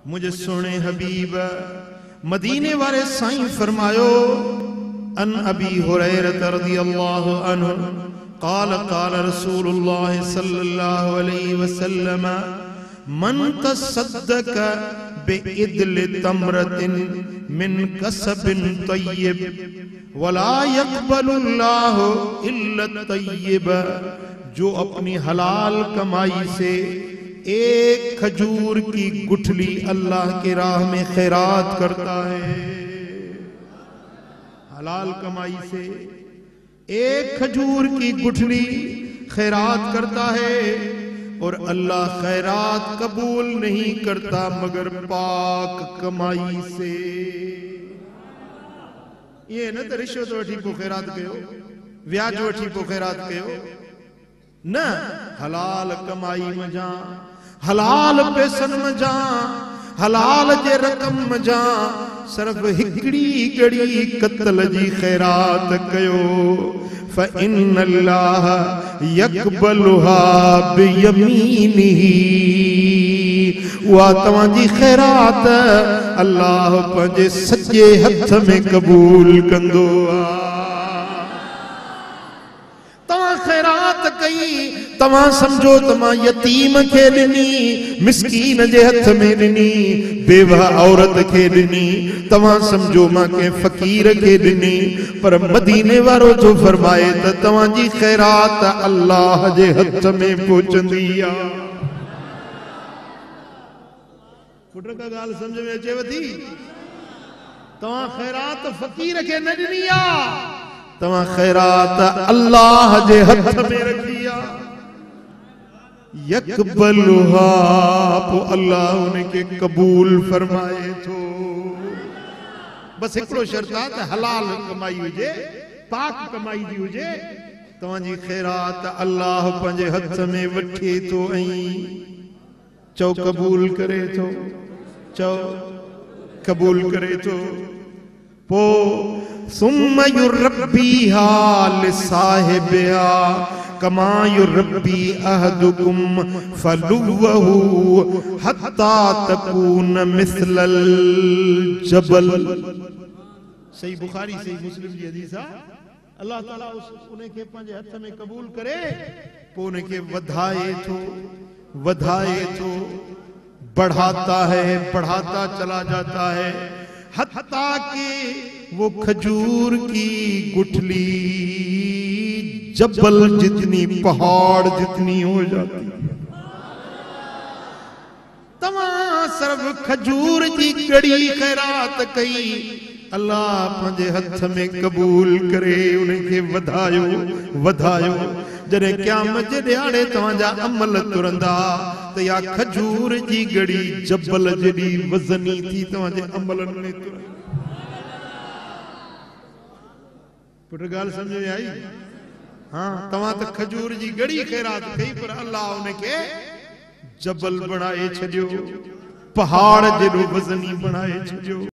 मुझे सोने हबीब मदीने वाले साईं फरमायो अन अबी हुरैरा रज़ियल्लाहु अन्हु क़ाल क़ाल रसूलुल्लाह सल्लल्लाहु अलैहि वसल्लम मन तसद्दक़ बिइद्ल तमरतिन मिन कसबिन तय्यब वला यक़बलुल्लाहु इल्ला तय्यब। जो अपनी हलाल कमाई से एक खजूर की गुठली अल्लाह के राह में खैरात करता है, हलाल कमाई से एक खजूर की गुठली खैरात करता है और अल्लाह खैरात कबूल नहीं करता मगर पाक कमाई से। ये न तो रिश्वत वठी पो खैरात कयो, व्याज वठी पो खैरात कयो, न हलाल कमाई में जा, हलाल पैसन में जा, हलाल जे रकम में जा, सिर्फ हिकड़ी गड़ी कत्ल जी खैरात कयो। फ़इन्नल्लाह यक़बलुहा बियमीनिही। वा तव्हांजी खैरात अल्लाह पंहिंजे सॼे हथ में कबूल कंदो आहे। तव्हां खैरात कई, तव्हां समझो तव्हां यतीम खे ॾिनी, मिस्कीन जे हथ में ॾिनी, बेवा औरत खे ॾिनी, तव्हां समझो मां के फ़कीर खे ॾिनी, पर मदीने वारो जो फरमाए त तव्हांजी खैरात अल्लाह जे हथ में पहुचंदी आहे। पुट का ॻाल्हि समझ में अचेव थी? तव्हां खैरात फ़कीर खे न ॾिनी आहे, तव्हां खैरात अल्लाह जे हथ में रखी आहे। यक़बलुहा, पोइ अल्लाह उनखे कबूल फरमाए थो। बस हिकिड़ो शर्त आहे त हलाल कमाई हुजे, पाक कमाई जी हुजे। तव्हांजी खैरात अल्लाह पंहिंजे हथ में वठे थो ऐं चओ कबूल करे थो, चओ कबूल करे थो। पो सुम्मा युरब्बीहा लिसाहिबिहा कमा युरब्बी अहदुकुम फलुवहु हत्ता तकून मिस्लल जबल। सही बुखारी सही मुस्लिम जी हदीस आहे। अल्लाह ताला उनखे पंहिंजे हथ में कबूल करे पोइ उनखे वधाए थो, वधाए थो, बढ़ाता है, बढ़ाता चला जाता है, हत्ता कि वो खजूर की गुठली जबल जितनी, पहाड़ जितनी हो जाती। तव्हां सिर्फ खजूर जी गड़ी खैरात कई, अल्लाह पंहिंजे हथ में कबूल करे उनखे वधायो, वधायो। जॾहिं क़यामत जे ॾियारे तव्हांजा अमल तुरंदा त या खजूर जी गड़ी जबल जड़ी वज़नी थी तव्हांजे अमलनि में तुरंदी। पुट ॻाल्हि समझ में आई? हाँ, तव्हां त खजूर जी गड़ी खैरात कई पर अल्लाह उनखे जबल बणाए छॾियो, पहाड़ जेॾो वज़नी बणाए छॾियो।